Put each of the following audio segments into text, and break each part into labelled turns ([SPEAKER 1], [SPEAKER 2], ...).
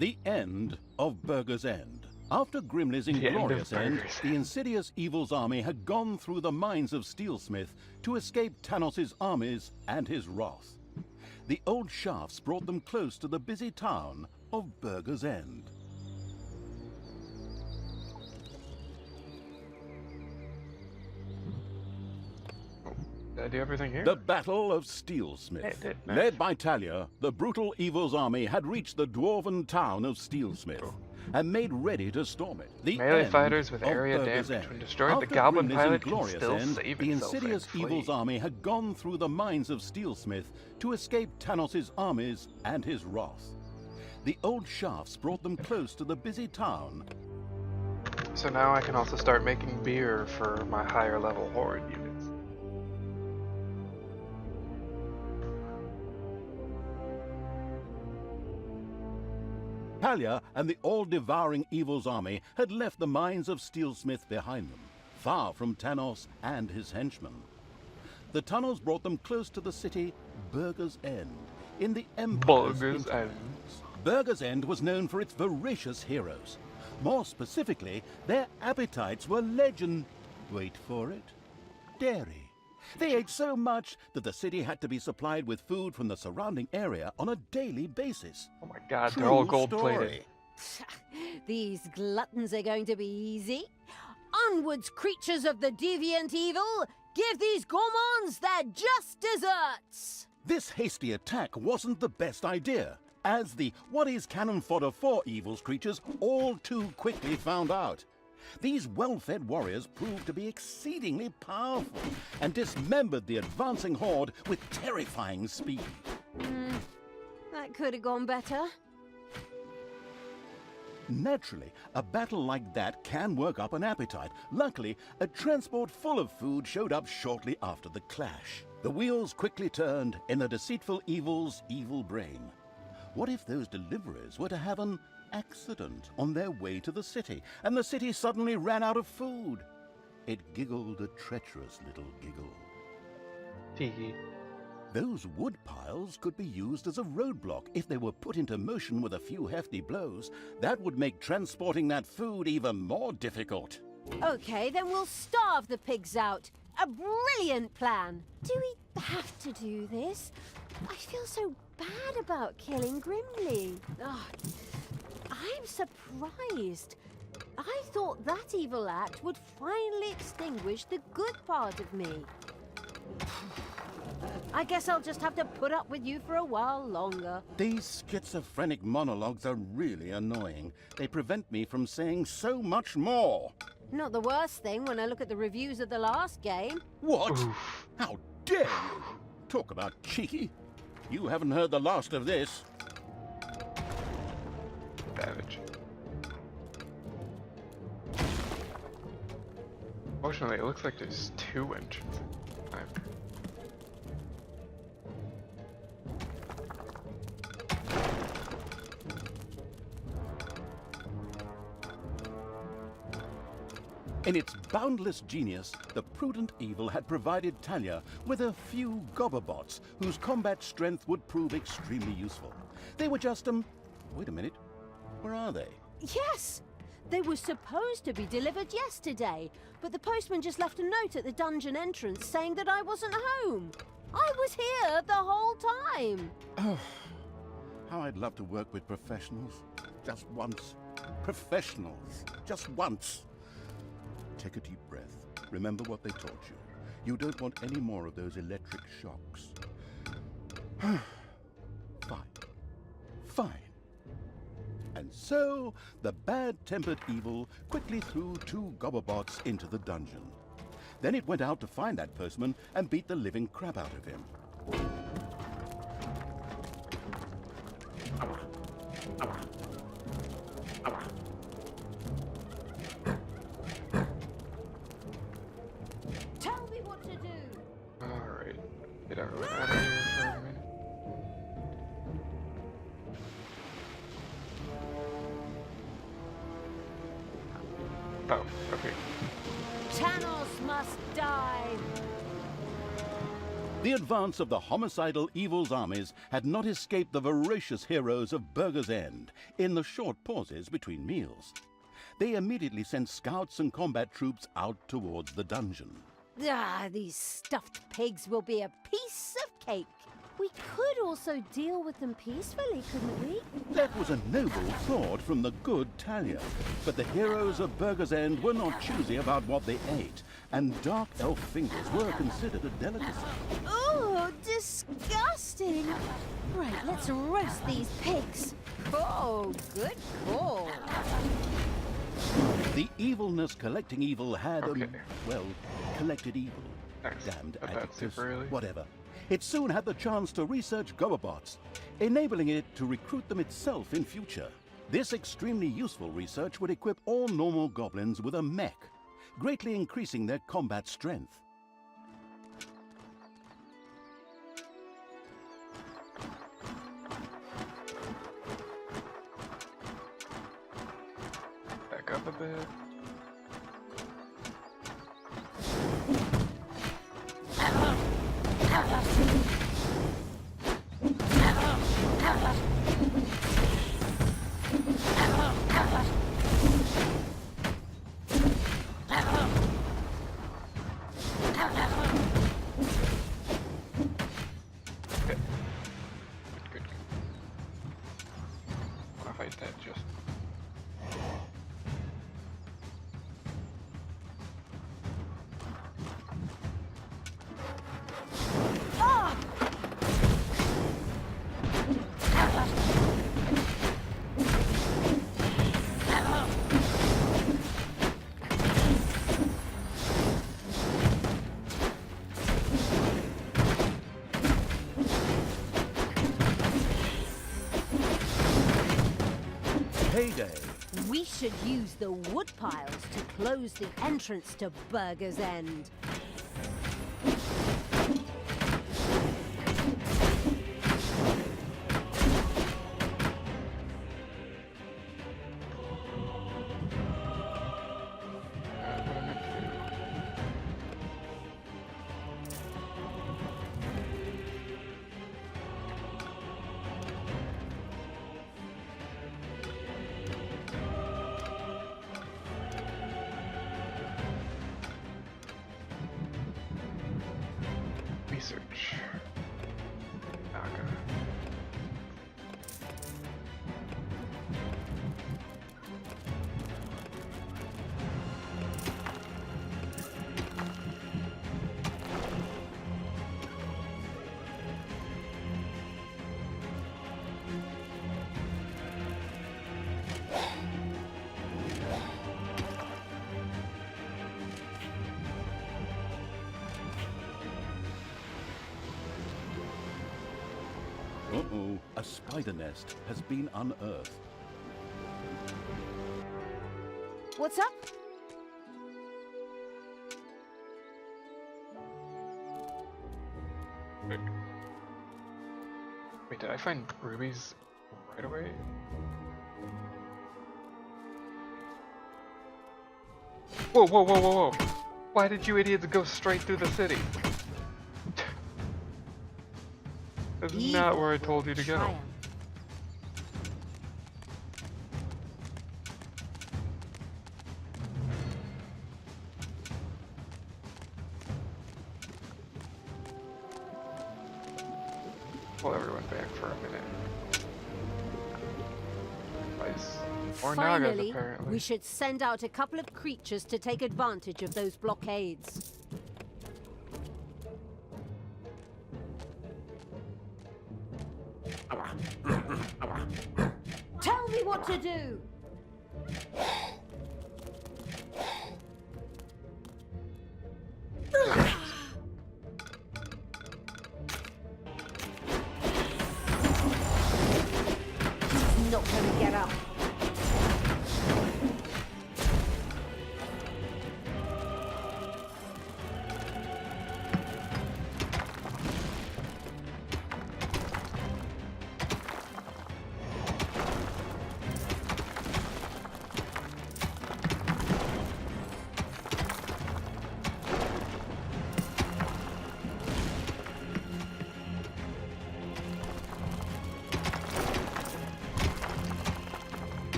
[SPEAKER 1] The end of Burger's End. After Grimly's inglorious end, the insidious Evil's army had gone through the mines of Steelsmith to escape Tanos's armies and his wrath. The old shafts brought them close to the busy town of Burger's End.
[SPEAKER 2] Did I do everything here?
[SPEAKER 1] The Battle of Steelsmith. Led by Talia, the brutal Evil's army had reached the dwarven town of Steelsmith and made ready to storm it. The
[SPEAKER 2] melee
[SPEAKER 1] end
[SPEAKER 2] fighters with
[SPEAKER 1] of
[SPEAKER 2] area
[SPEAKER 1] Burger's
[SPEAKER 2] damage.
[SPEAKER 1] End.
[SPEAKER 2] When destroyed,
[SPEAKER 1] After
[SPEAKER 2] the goblin
[SPEAKER 1] Grimly's
[SPEAKER 2] pilot can
[SPEAKER 1] inglorious
[SPEAKER 2] still
[SPEAKER 1] end,
[SPEAKER 2] save
[SPEAKER 1] the
[SPEAKER 2] itself
[SPEAKER 1] insidious
[SPEAKER 2] and flee.
[SPEAKER 1] Evil's army had gone through the mines of Steelsmith to escape Tanos's armies and his wrath. The old shafts brought them close to the busy town.
[SPEAKER 2] So now I can also start making beer for my higher level horde units.
[SPEAKER 1] Talia and the all-devouring Evil's army had left the mines of Steelsmith behind them, far from Tanos and his henchmen. The tunnels brought them close to the city Burger's End, in the Empire's
[SPEAKER 2] Burger's
[SPEAKER 1] hinterlands.
[SPEAKER 2] End.
[SPEAKER 1] Burger's End was known for its voracious heroes. More specifically, their appetites were legend... wait for it... dairy. They ate so much that the city had to be supplied with food from the surrounding area on a daily basis.
[SPEAKER 2] Oh my god, they're all
[SPEAKER 1] True
[SPEAKER 2] gold-plated.
[SPEAKER 1] story.
[SPEAKER 3] These gluttons are going to be easy. Onwards, creatures of the deviant evil! Give these gourmands their just desserts!
[SPEAKER 1] This hasty attack wasn't the best idea, as the what is cannon fodder for Evil's creatures all too quickly found out. These well-fed warriors proved to be exceedingly powerful and dismembered the advancing horde with terrifying speed.
[SPEAKER 3] That could have gone better.
[SPEAKER 1] Naturally, a battle like that can work up an appetite. Luckily, a transport full of food showed up shortly after the clash. The wheels quickly turned in the deceitful Evil's evil brain. What if those deliverers were to have an accident on their way to the city, and the city suddenly ran out of food? It giggled a treacherous little giggle.
[SPEAKER 2] Tee.
[SPEAKER 1] Those wood piles could be used as a roadblock if they were put into motion with a few hefty blows. That would make transporting that food even more difficult.
[SPEAKER 3] Okay, then we'll starve the pigs out. A brilliant plan. Do we have to do this? I feel so bad about killing Grimly. Oh, I'm surprised. I thought that evil act would finally extinguish the good part of me. I guess I'll just have to put up with you for a while longer.
[SPEAKER 1] These schizophrenic monologues are really annoying. They prevent me from saying so much more.
[SPEAKER 3] Not the worst thing when I look at the reviews of the last game.
[SPEAKER 1] What?
[SPEAKER 2] Oof.
[SPEAKER 1] How dare you? Talk about cheeky. You haven't heard the last of this.
[SPEAKER 2] Savage. Fortunately, it looks like there's 2 entrances.
[SPEAKER 1] In its boundless genius, the prudent Evil had provided Talia with a few Gobberbots whose combat strength would prove extremely useful. They were just, wait a minute, where are they?
[SPEAKER 3] Yes! They were supposed to be delivered yesterday, but the postman just left a note at the dungeon entrance saying that I wasn't home. I was here the whole time.
[SPEAKER 1] Oh, how I'd love to work with professionals. Just once. Professionals. Just once. Take a deep breath. Remember what they taught you. You don't want any more of those electric shocks. Fine. Fine. And so, the bad-tempered Evil quickly threw 2 Gobberbots into the dungeon. Then it went out to find that postman and beat the living crap out of him.
[SPEAKER 3] Tell me what to do.
[SPEAKER 2] Alright. Get everyone out of here for a minute. Oh, okay.
[SPEAKER 3] Tanos must die.
[SPEAKER 1] The advance of the homicidal Evil's armies had not escaped the voracious heroes of Burger's End in the short pauses between meals. They immediately sent scouts and combat troops out towards the dungeon.
[SPEAKER 3] Ah, these stuffed pigs will be a piece of cake. We could also deal with them peacefully, couldn't we?
[SPEAKER 1] That was a noble thought from the good Talia, but the heroes of Burger's End were not choosy about what they ate, and dark elf fingers were considered a delicacy.
[SPEAKER 3] Oh, disgusting! Right, let's roast these pigs. Oh, good call.
[SPEAKER 1] The evilness collecting evil had,
[SPEAKER 2] Okay.
[SPEAKER 1] well, collected evil.
[SPEAKER 2] Excellent.
[SPEAKER 1] Damned
[SPEAKER 2] But that's
[SPEAKER 1] adjectives,
[SPEAKER 2] super early.
[SPEAKER 1] whatever. It soon had the chance to research Goabots, enabling it to recruit them itself in future. This extremely useful research would equip all normal goblins with a mech, greatly increasing their combat strength.
[SPEAKER 2] Back up a bit. Okay. Good. Wanna fight that just.
[SPEAKER 1] Heyday!
[SPEAKER 3] We should use the wood piles to close the entrance to Burger's End.
[SPEAKER 2] Research. Naga.
[SPEAKER 1] Uh-oh, a spider nest has been unearthed.
[SPEAKER 3] What's up?
[SPEAKER 2] Wait, did I find rubies right away? Whoa, whoa, whoa, whoa, whoa! Why did you idiots go straight through the city? That's not where I told you to go.
[SPEAKER 3] Triumph.
[SPEAKER 2] Pull everyone back for a minute. Nice. Or Nagas,
[SPEAKER 3] Finally,
[SPEAKER 2] apparently.
[SPEAKER 3] we should send out a couple of creatures to take advantage of those blockades. Tell me what to do! He's not gonna get up.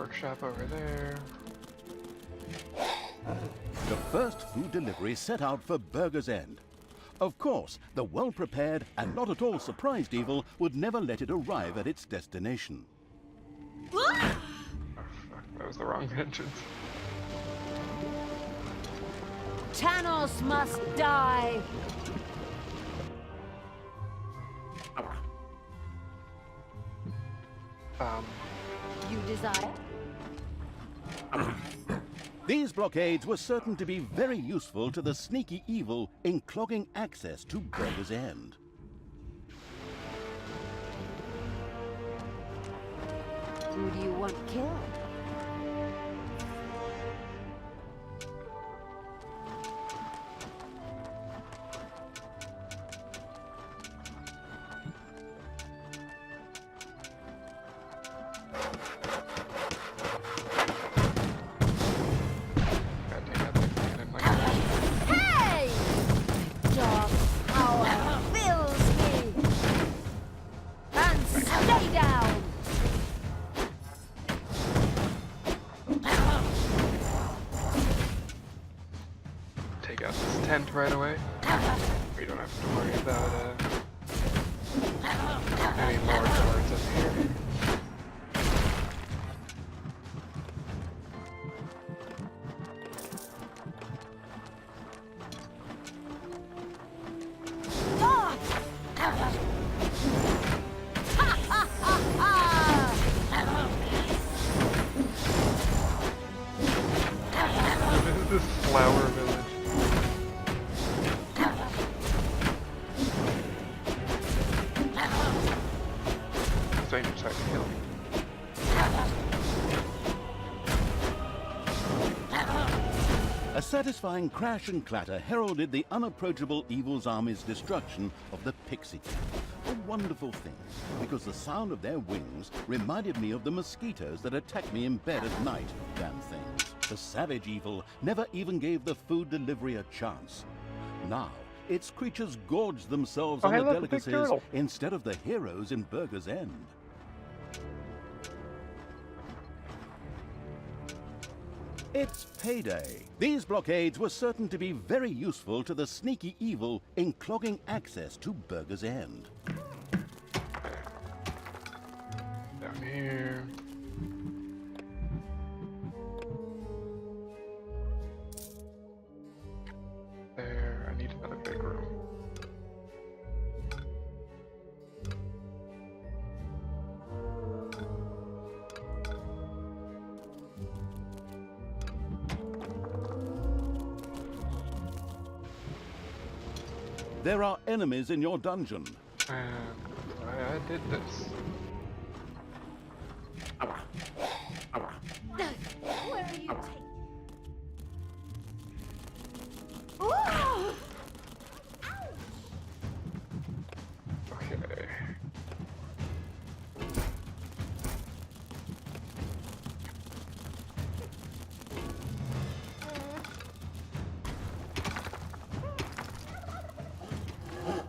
[SPEAKER 2] workshop over there.
[SPEAKER 1] The first food delivery set out for Burger's End. Of course, the well-prepared and not at all surprised evil would never let it arrive at its destination.
[SPEAKER 2] Oh, fuck, that was the wrong entrance.
[SPEAKER 3] Tanos must die! You desire?
[SPEAKER 1] These blockades were certain to be very useful to the sneaky evil in clogging access to Burger's End.
[SPEAKER 3] Who do you want killed?
[SPEAKER 2] God damn that thing didn't like that.
[SPEAKER 3] Hey! Dark power fills me! And stay down!
[SPEAKER 2] Take out this tent right away. We don't have to worry about any more guards up here.
[SPEAKER 3] Ah! Ha ha ha ha!
[SPEAKER 2] This is this flower village. Stranger tried to kill me.
[SPEAKER 1] A satisfying crash and clatter heralded the unapproachable evil's army's destruction of the Pixie Camp. A wonderful thing, because the sound of their wings reminded me of the mosquitoes that attack me in bed at night, damn things. The savage evil never even gave the food delivery a chance. Now, its creatures gorged themselves on
[SPEAKER 2] hey,
[SPEAKER 1] the
[SPEAKER 2] look, a big
[SPEAKER 1] delicacies
[SPEAKER 2] turtle.
[SPEAKER 1] instead of the heroes in Burger's End. It's payday. These blockades were certain to be very useful to the sneaky evil in clogging access to Burger's End.
[SPEAKER 2] Down here. There, I need another big room.
[SPEAKER 1] There are enemies in your dungeon.
[SPEAKER 2] And I did this.
[SPEAKER 3] Where are you taking? Ooh!
[SPEAKER 2] Okay.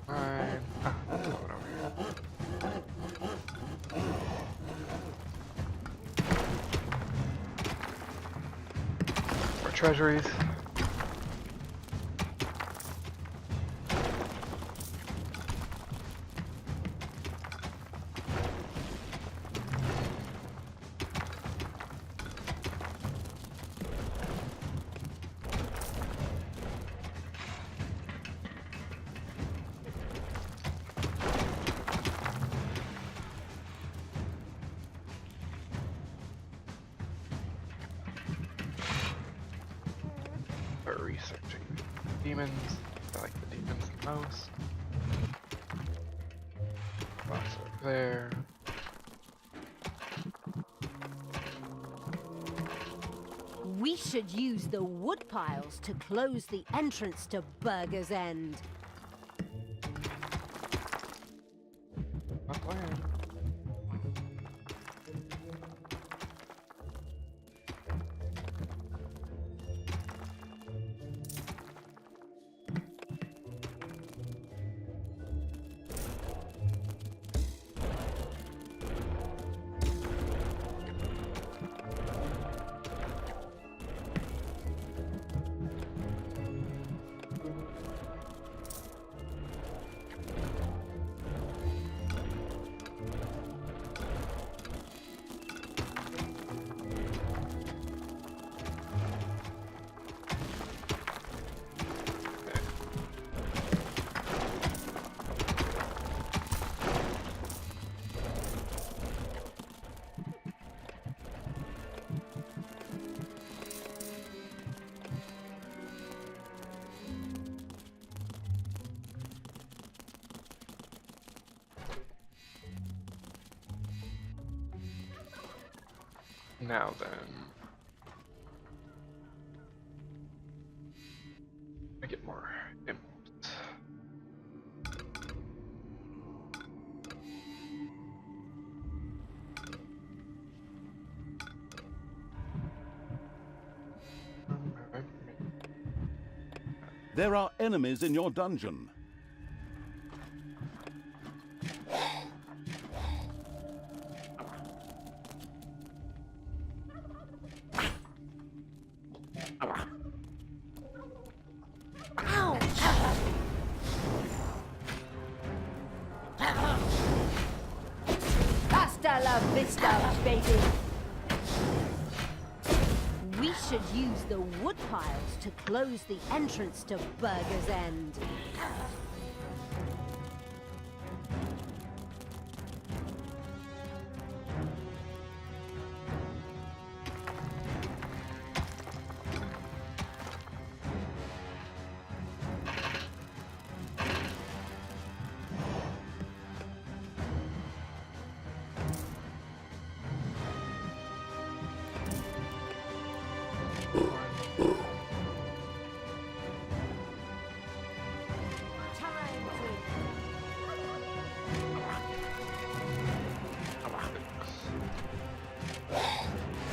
[SPEAKER 2] Fine. Ah, let's go over here. More treasuries. Start researching demons. I like the demons the most. Box over there.
[SPEAKER 3] We should use the wood piles to close the entrance to Burger's End.
[SPEAKER 2] My plan. Now then. I get more imps.
[SPEAKER 1] There are enemies in your dungeon.
[SPEAKER 3] Hasta la vista, baby. We should use the wood piles to close the entrance to Burger's End.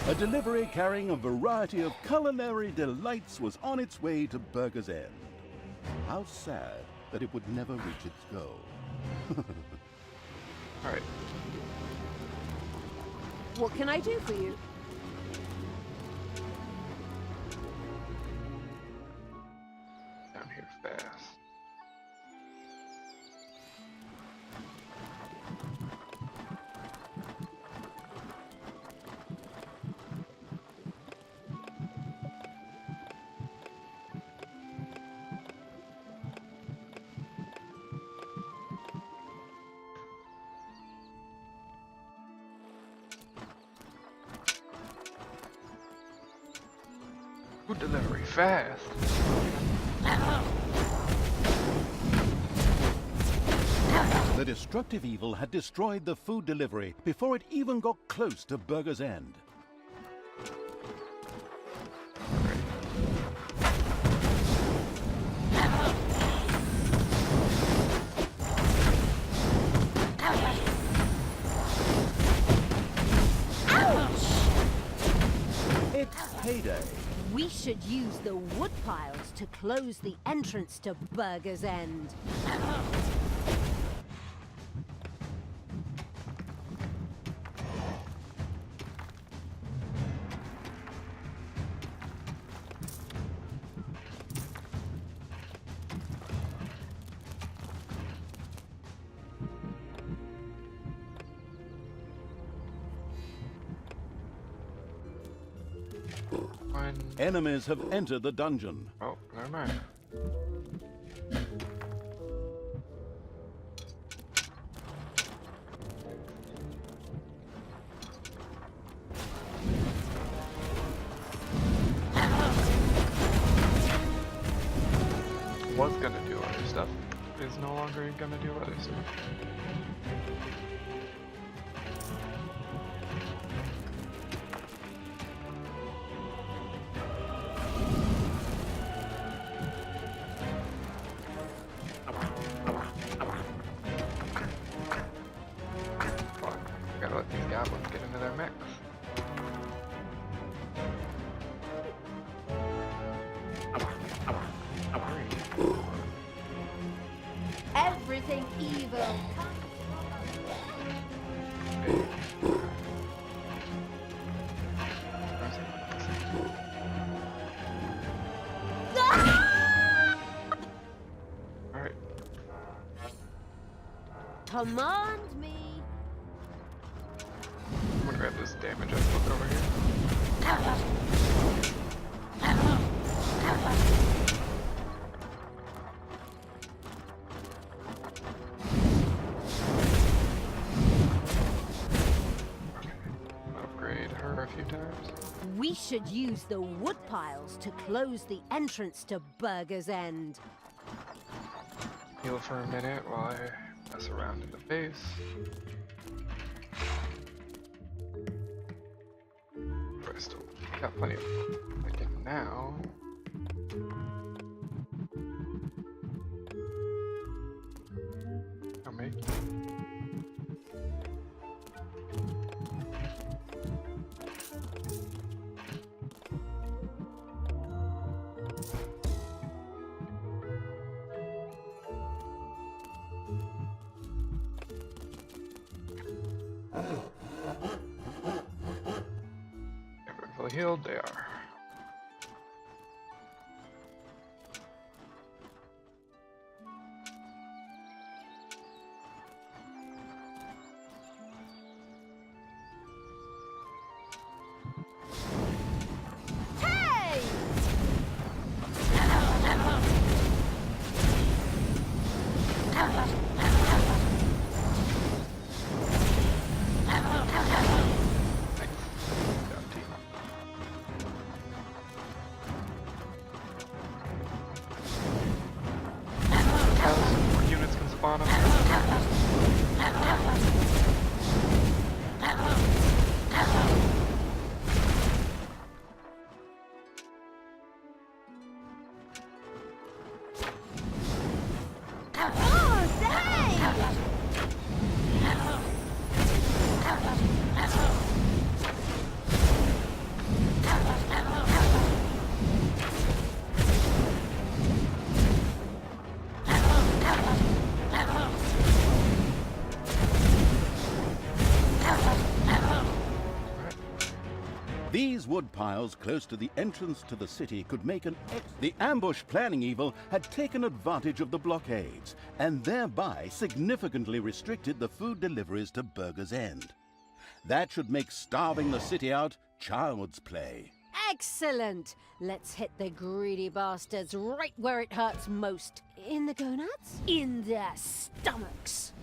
[SPEAKER 1] A delivery carrying a variety of culinary delights was on its way to Burger's End. How sad that it would never reach its goal.
[SPEAKER 2] Alright.
[SPEAKER 3] What can I do for you?
[SPEAKER 2] Down here fast. Food delivery fast.
[SPEAKER 1] The destructive evil had destroyed the food delivery before it even got close to Burger's End. It's payday.
[SPEAKER 3] We should use the wood piles to close the entrance to Burger's End.
[SPEAKER 2] One.
[SPEAKER 1] Enemies have entered the dungeon.
[SPEAKER 2] Oh, never mind. Was gonna do other stuff. Is no longer gonna do other stuff. Fuck. Gotta let these goblins get into their mix.
[SPEAKER 3] Everything evil.
[SPEAKER 2] Alright.
[SPEAKER 3] Command me.
[SPEAKER 2] I'm gonna grab this damage book over here. Upgrade her a few times.
[SPEAKER 3] We should use the wood piles to close the entrance to Burger's End.
[SPEAKER 2] Heal for a minute while I mess around in the base. I still got plenty of thinking now. I'll make it. Everyone fully healed, they are.
[SPEAKER 3] Hey!
[SPEAKER 2] More units can spawn up.
[SPEAKER 3] Oh, hey!
[SPEAKER 1] These wood piles close to the entrance to the city could make The ambush planning evil had taken advantage of the blockades, and thereby significantly restricted the food deliveries to Burger's End. That should make starving the city out child's play.
[SPEAKER 3] Excellent! Let's hit the greedy bastards right where it hurts most. In the gonads? In their stomachs.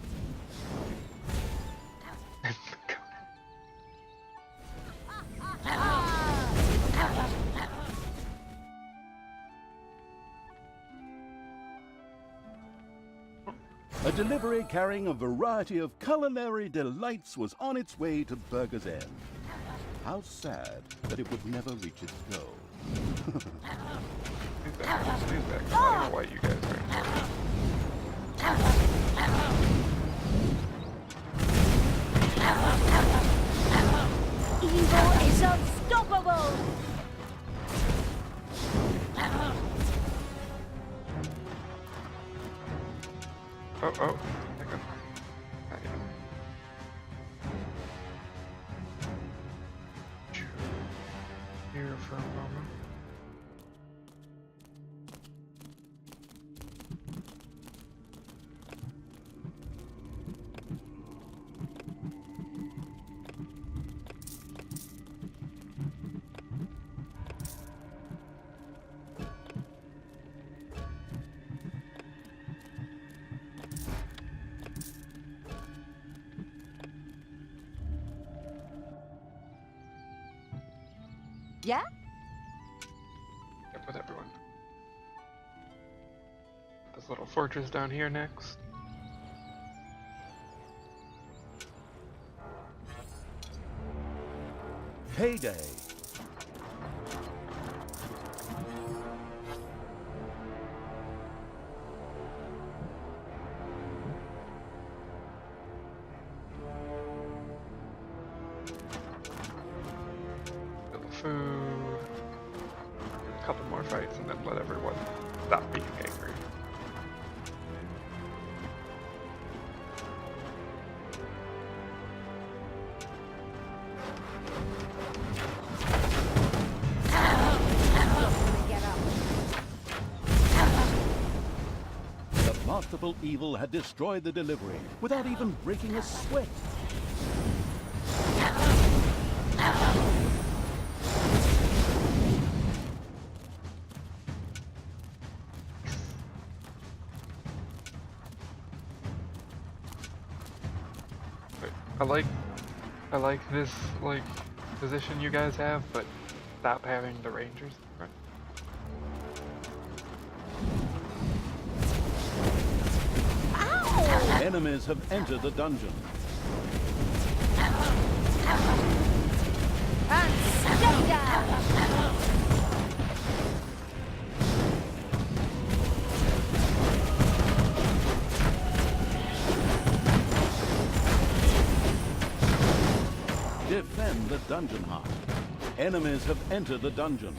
[SPEAKER 1] A delivery carrying a variety of culinary delights was on its way to Burger's End. How sad that it would never reach its goal.
[SPEAKER 2] He's back. I don't know why you guys are here.
[SPEAKER 3] Evil is unstoppable!
[SPEAKER 2] Oh, hang on. Not yet. Here for a moment.
[SPEAKER 3] Yeah?
[SPEAKER 2] Yep, with everyone. This little fortress down here next.
[SPEAKER 1] Payday.
[SPEAKER 2] Get the food. A couple more fights and then let everyone stop being angry.
[SPEAKER 3] Get up.
[SPEAKER 1] The masterful evil had destroyed the delivery without even breaking a sweat.
[SPEAKER 2] I like this position you guys have, but stop having the rangers. Right.
[SPEAKER 3] Ow!
[SPEAKER 1] Enemies have entered the dungeon.
[SPEAKER 3] And stay
[SPEAKER 1] dungeon heart. Enemies have entered the dungeon.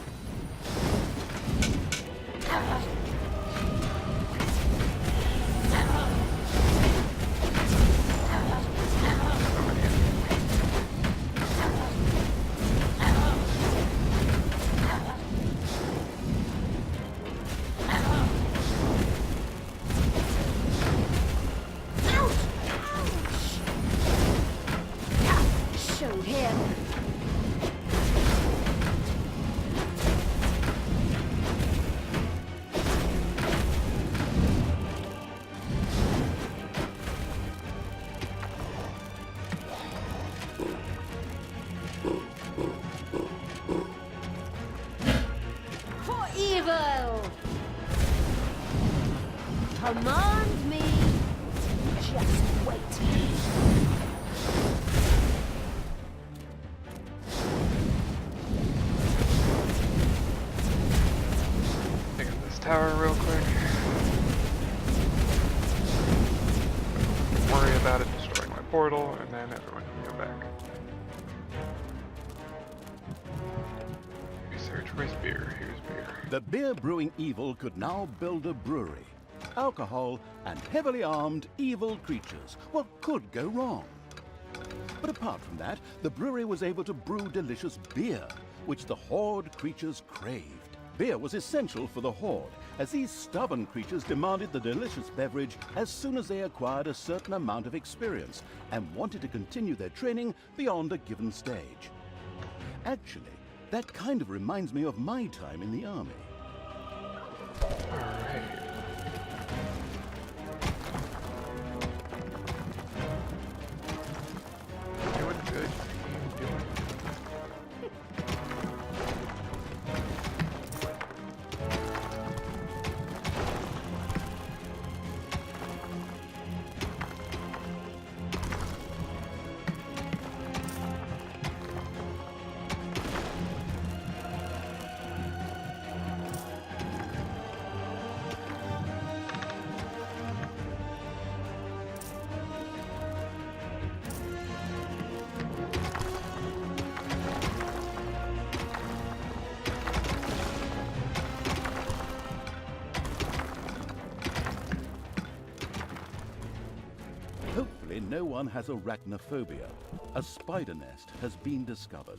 [SPEAKER 3] Show him. For evil! Command me. Just wait.
[SPEAKER 2] Pick up this tower real quick. Don't worry about it destroying my portal, and then everyone can go back. We search for beer. Here's beer.
[SPEAKER 1] The beer brewing evil could now build a brewery. Alcohol and heavily armed evil creatures. What could go wrong? But apart from that, the brewery was able to brew delicious beer, which the Horde creatures craved. Beer was essential for the Horde, as these stubborn creatures demanded the delicious beverage as soon as they acquired a certain amount of experience and wanted to continue their training beyond a given stage. Actually, that kind of reminds me of my time in the army.
[SPEAKER 2] Alright. Doing good. Doing
[SPEAKER 1] Hopefully no one has arachnophobia. A spider nest has been discovered.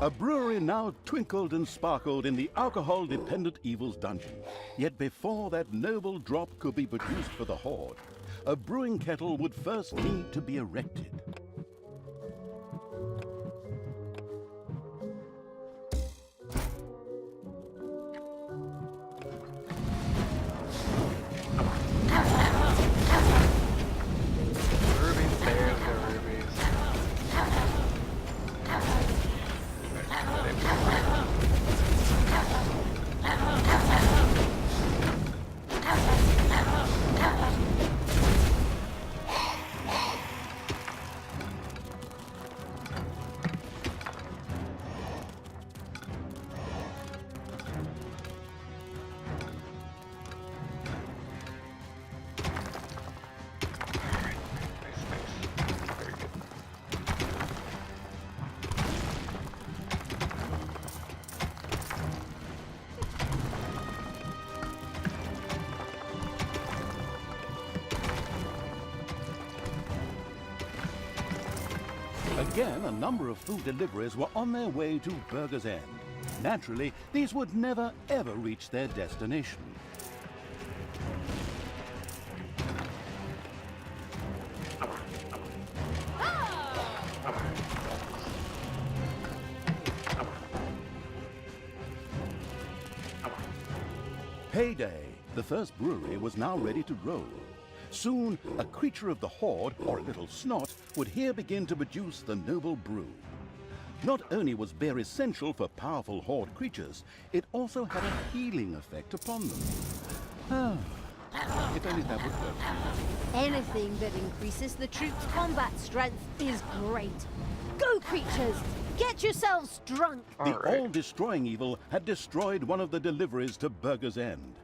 [SPEAKER 1] A brewery now twinkled and sparkled in the alcohol-dependent evil's dungeon. Yet before that noble drop could be produced for the Horde, a brewing kettle would first need to be erected.
[SPEAKER 2] rubies, there's the rubies. Very good.
[SPEAKER 1] Again, a number of food deliveries were on their way to Burger's End. Naturally, these would never ever reach their destination. Payday! The first brewery was now ready to roll. Soon, a creature of the Horde, or a little snot, would here begin to produce the noble brew. Not only was beer essential for powerful Horde creatures, it also had a healing effect upon them. If only that would work.
[SPEAKER 3] Anything that increases the troops' combat strength is great. Go, creatures! Get yourselves drunk!
[SPEAKER 1] The
[SPEAKER 2] Alright.
[SPEAKER 1] all-destroying evil had destroyed one of the deliveries to Burger's End.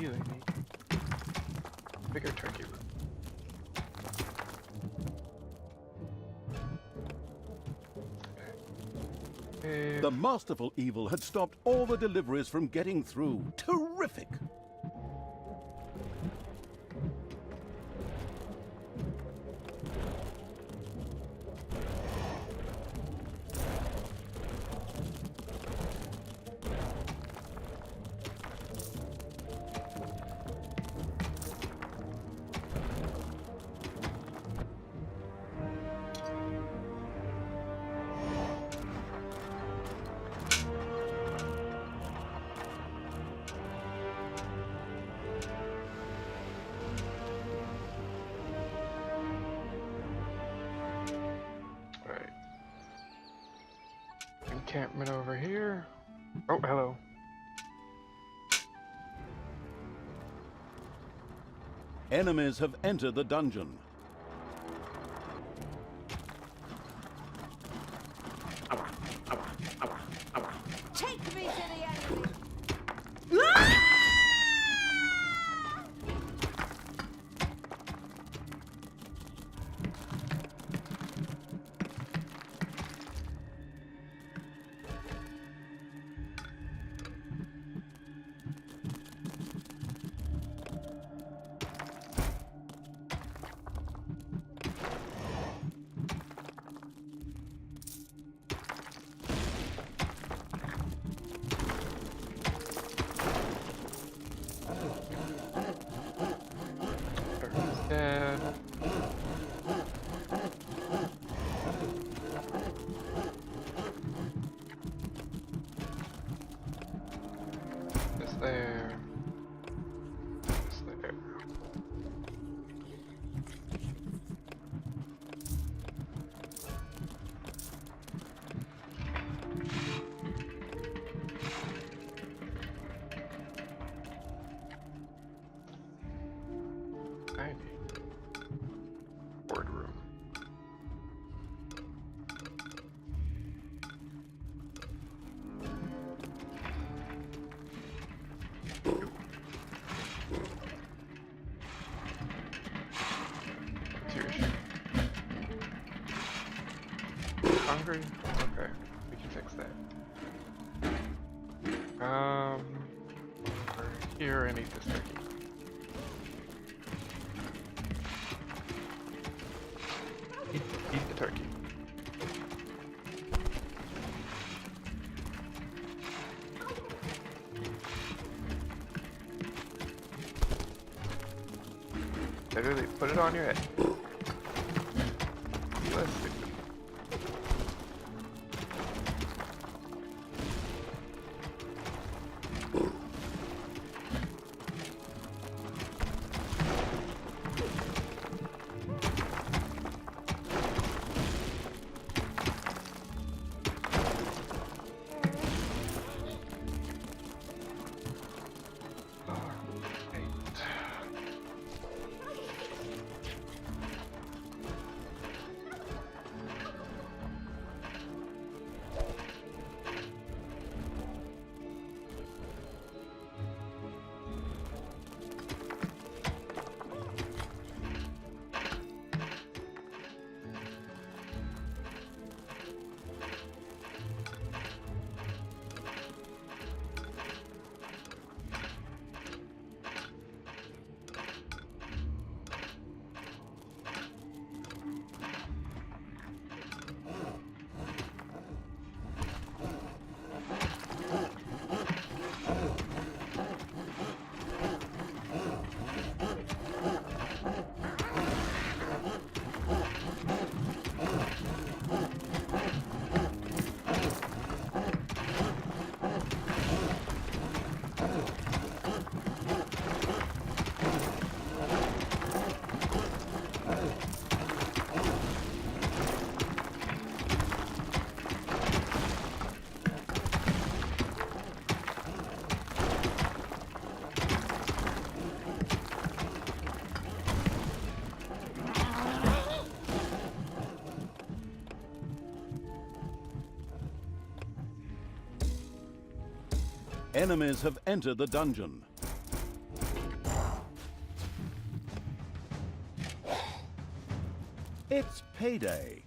[SPEAKER 2] really need bigger turkey room. Okay.
[SPEAKER 1] The masterful evil had stopped all the deliveries from getting through. Terrific!
[SPEAKER 2] Right. Encampment over here. Oh, hello.
[SPEAKER 1] Enemies have entered the dungeon.
[SPEAKER 3] Take me to the enemy!
[SPEAKER 2] Turkey's dead. This there. This there. Tiny. Boardroom. What's your issue? Hungry? Okay, we can fix that. Over here and eat this turkey. Eat the turkey. Literally, put it on your head. Let's see.
[SPEAKER 1] Enemies have entered the dungeon. It's payday.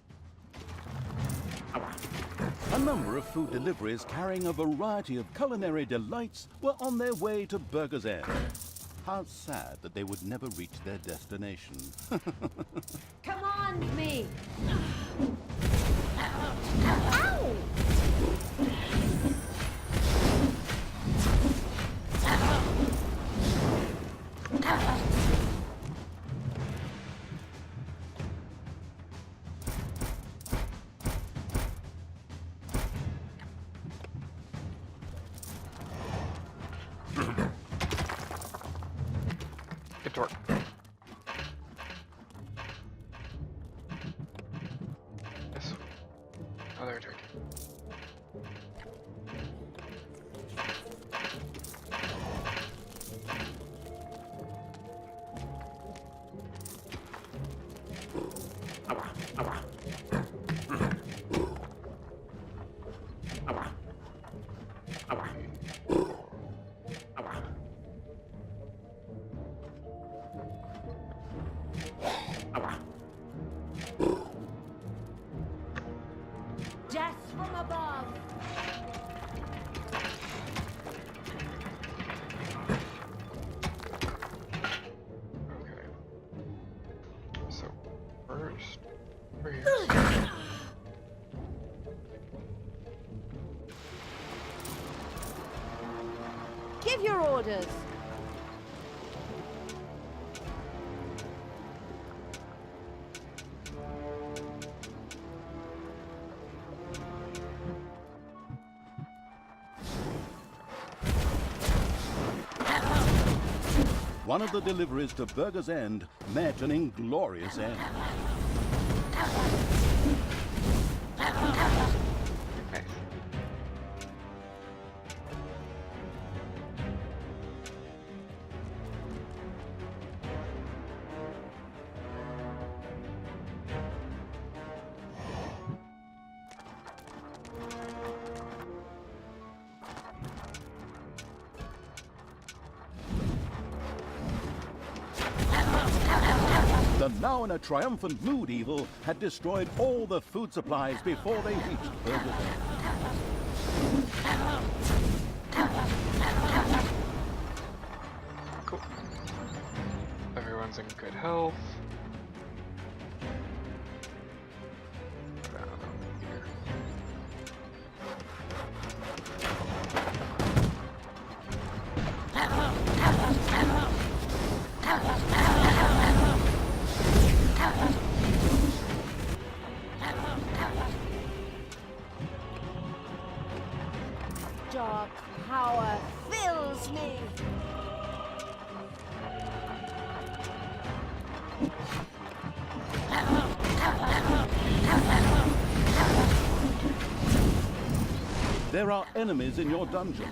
[SPEAKER 1] A number of food deliveries carrying a variety of culinary delights were on their way to Burger's End. How sad that they would never reach their destination.
[SPEAKER 3] Command me! Ow!
[SPEAKER 2] Get to work. Yes. Oh, there, turkey.
[SPEAKER 3] Death from above!
[SPEAKER 2] Okay. So, first, over here.
[SPEAKER 3] Give your orders!
[SPEAKER 1] One of the deliveries to Burger's End met an inglorious end.
[SPEAKER 2] Nice.
[SPEAKER 1] The now in a triumphant mood evil had destroyed all the food supplies before they reached Burger's End.
[SPEAKER 2] Cool. Everyone's in good health. Down here.
[SPEAKER 3] Dark power fills me!
[SPEAKER 1] There are enemies in your dungeon.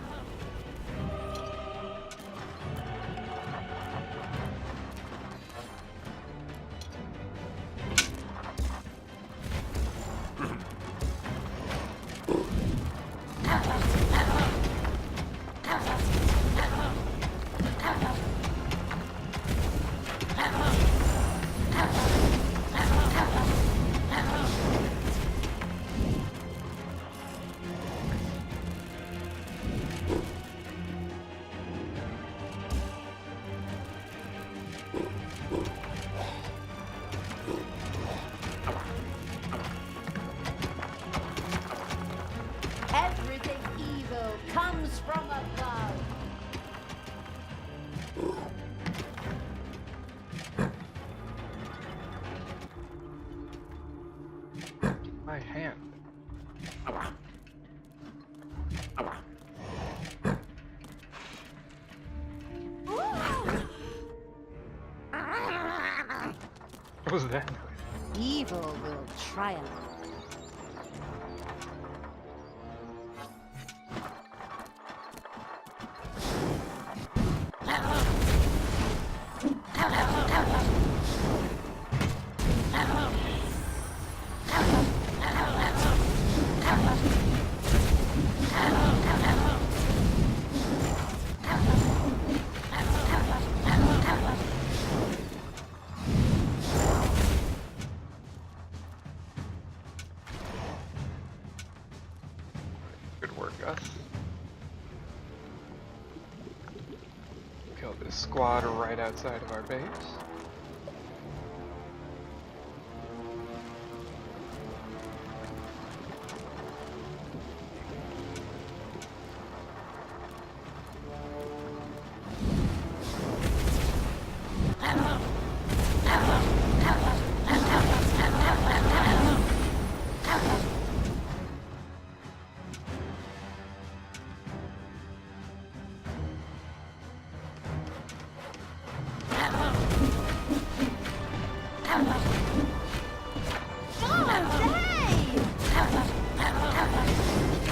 [SPEAKER 3] Everything evil comes from above!
[SPEAKER 2] My hand. What was that noise?
[SPEAKER 3] Evil will triumph.
[SPEAKER 2] work, Gus. Kill this squad right outside of our base.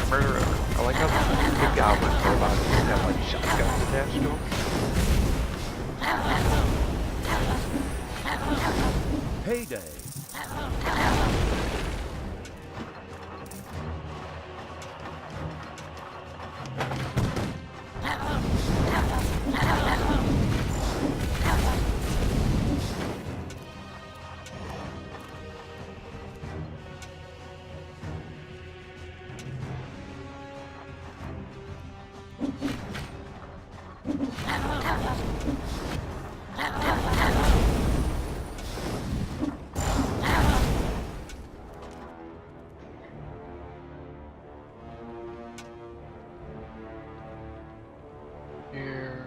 [SPEAKER 2] Murderer. I like how the goblins are about to have like shotguns attached to them.
[SPEAKER 1] Payday.
[SPEAKER 2] Here.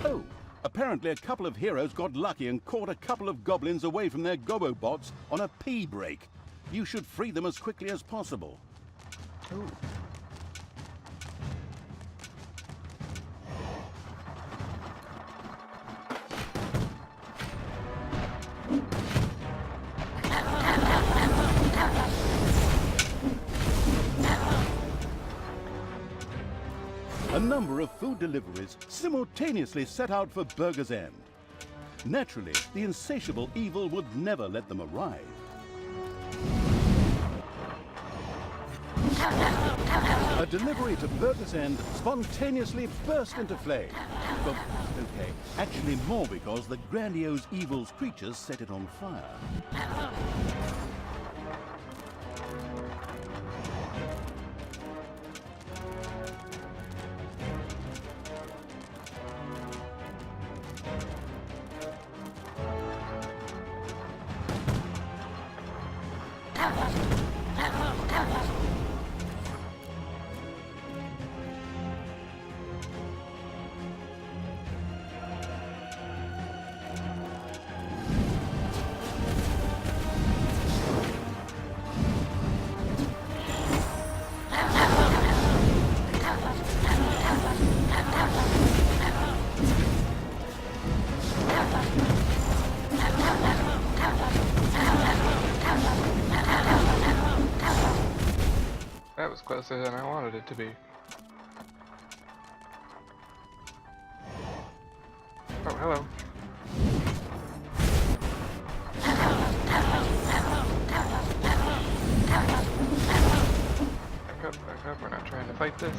[SPEAKER 1] Oh, apparently a couple of heroes got lucky and caught a couple of goblins away from their gobobots on a pee break. You should free them as quickly as possible. Oh. A number of food deliveries simultaneously set out for Burger's End. Naturally, the insatiable evil would never let them arrive. A delivery to Burger's End spontaneously burst into flame. But, okay, actually more because the grandiose evil's creatures set it on fire.
[SPEAKER 2] That was closer than I wanted it to be. Oh, hello. Back up, we're not trying to fight this.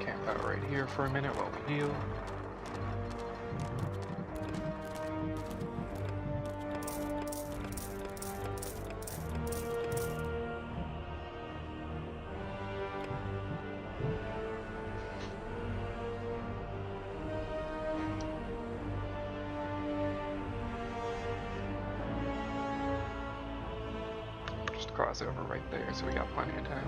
[SPEAKER 2] Camp out right here for a minute while we heal. Just cross over right there, so we got plenty of time.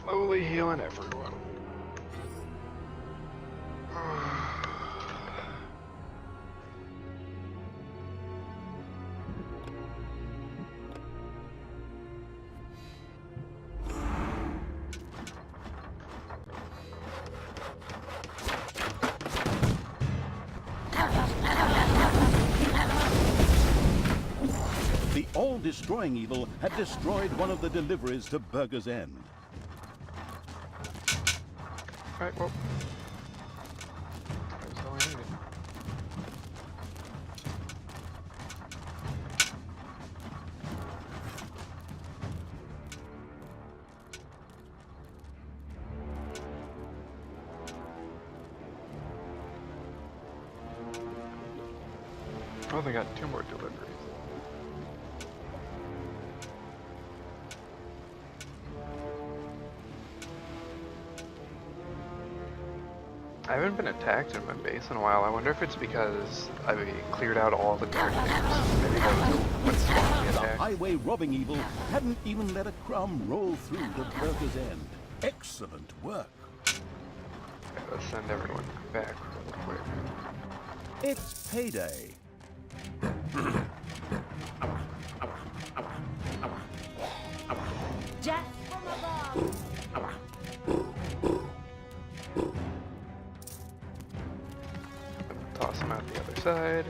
[SPEAKER 2] Slowly healing everyone.
[SPEAKER 1] The all-destroying evil had destroyed one of the deliveries to Burger's End.
[SPEAKER 2] Alright, well. That was all I needed. I only got 2 more deliveries. I haven't been attacked in my base in a while. I wonder if it's because I cleared out all the guard things. Maybe that was what spawned the
[SPEAKER 1] The
[SPEAKER 2] attack.
[SPEAKER 1] highway robbing evil hadn't even let a crumb roll through to Burger's End. Excellent work.
[SPEAKER 2] Okay, let's send everyone back real quick.
[SPEAKER 1] It's payday.
[SPEAKER 3] Death from above.
[SPEAKER 2] Toss them out the other side.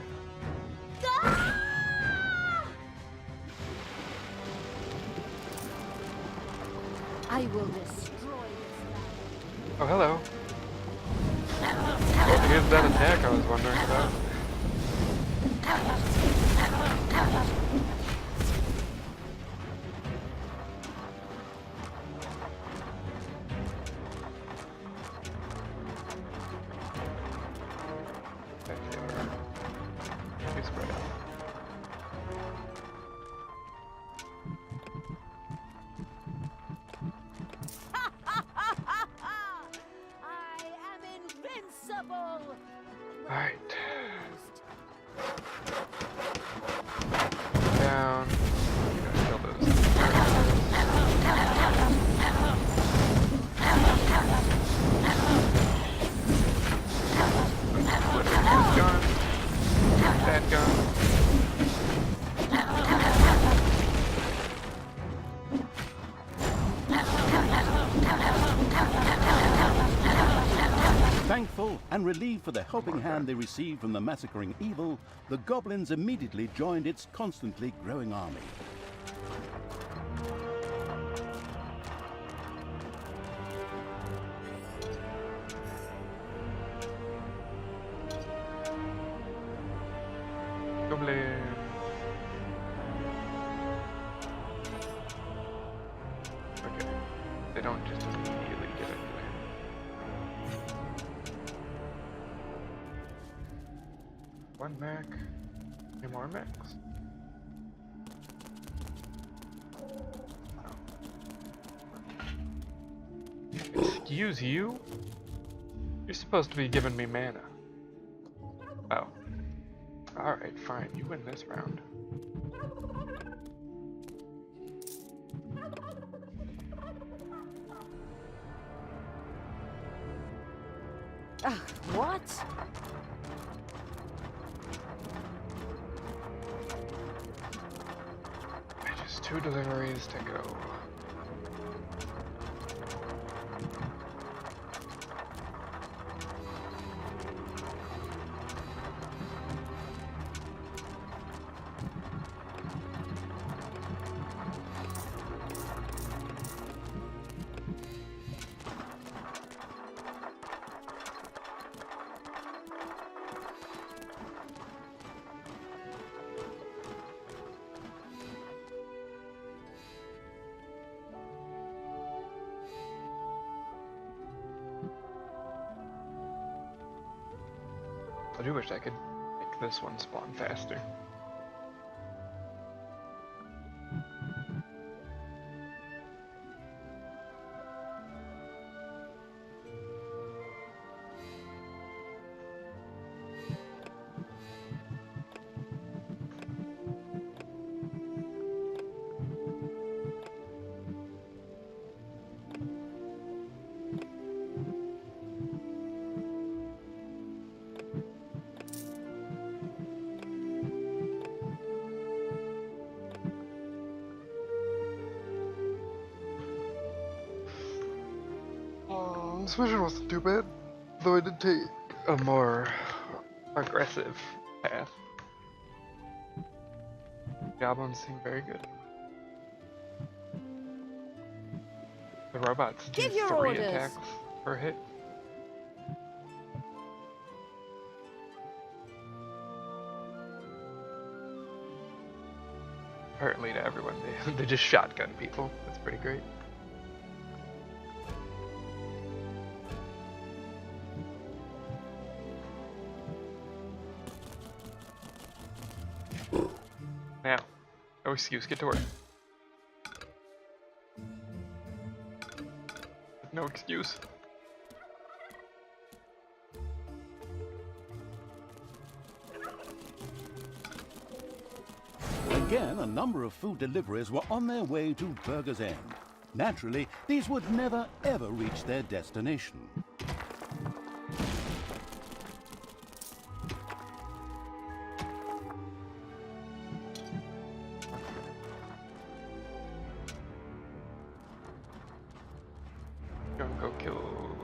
[SPEAKER 3] I will destroy this land.
[SPEAKER 2] Oh, hello. Well, here's that attack I was wondering about. Okay. Too spread out.
[SPEAKER 3] I am invincible.
[SPEAKER 2] Alright. Down. Gotta kill those. This gun. That gun.
[SPEAKER 1] Thankful and relieved for the helping hand they received from the massacring evil, the goblins immediately joined its constantly growing army.
[SPEAKER 2] Goblin. Okay. They don't just immediately get anywhere. One mech. 2 more mechs. Oh. Excuse you? You're supposed to be giving me mana. Oh. Alright, fine. You win this round.
[SPEAKER 3] What?
[SPEAKER 2] Just 2 deliveries to go. I do wish I could make this one spawn faster. This mission wasn't too bad, though I did take a more aggressive path. Goblins seem very good. The robots do
[SPEAKER 3] Give your
[SPEAKER 2] 3
[SPEAKER 3] orders.
[SPEAKER 2] attacks per hit. Apparently to everyone, they just shotgun people. That's pretty great. Now, no excuse, get to work. No excuse.
[SPEAKER 1] Again, a number of food deliveries were on their way to Burger's End. Naturally, these would never ever reach their destination.
[SPEAKER 2] Go kill.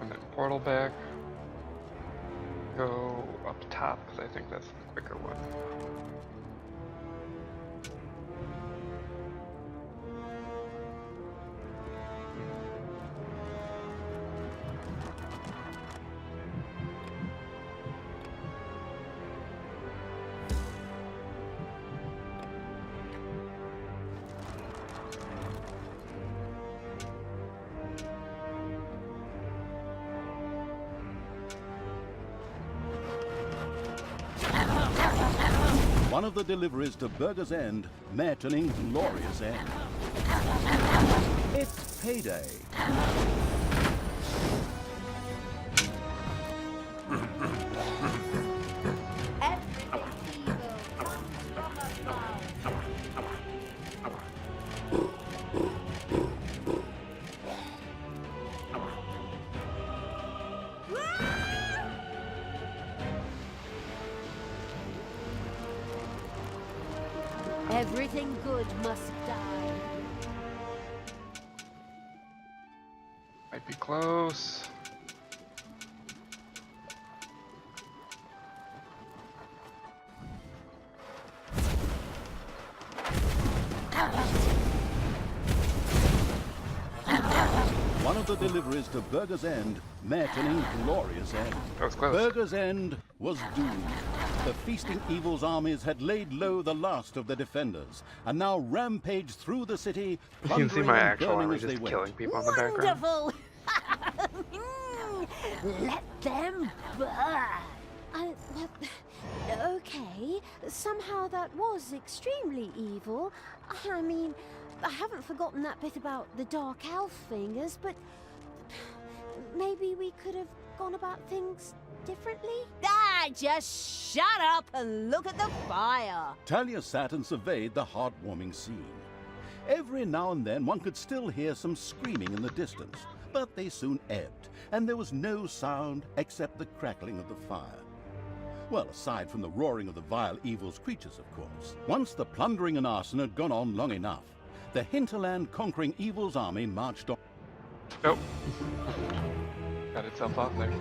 [SPEAKER 2] And then portal back. Go up top, because I think that's the quicker one.
[SPEAKER 1] One of the deliveries to Burger's End met an inglorious end. It's payday.
[SPEAKER 3] Everything good must die.
[SPEAKER 2] Might be close.
[SPEAKER 1] One of the deliveries to Burger's End met an inglorious end.
[SPEAKER 2] That was close.
[SPEAKER 1] Burger's End was doomed. The feasting evil's armies had laid low the last of the defenders, and now rampaged through the city,
[SPEAKER 2] You can see
[SPEAKER 1] plundering
[SPEAKER 2] my
[SPEAKER 1] and
[SPEAKER 2] actual
[SPEAKER 1] burning
[SPEAKER 2] army
[SPEAKER 1] as they
[SPEAKER 2] just
[SPEAKER 1] went.
[SPEAKER 2] killing people in the background.
[SPEAKER 3] Wonderful! Let them burn. Okay, somehow that was extremely evil. I mean, I haven't forgotten that bit about the Dark Elf fingers, but maybe we could have gone about things differently? Ah, just shut up and look at the fire.
[SPEAKER 1] Talia sat and surveyed the heartwarming scene. Every now and then one could still hear some screaming in the distance, but they soon ebbed, and there was no sound except the crackling of the fire. Well, aside from the roaring of the vile evil's creatures, of course. Once the plundering and arson had gone on long enough, the hinterland conquering evil's army marched on.
[SPEAKER 2] Nope. Got itself off there.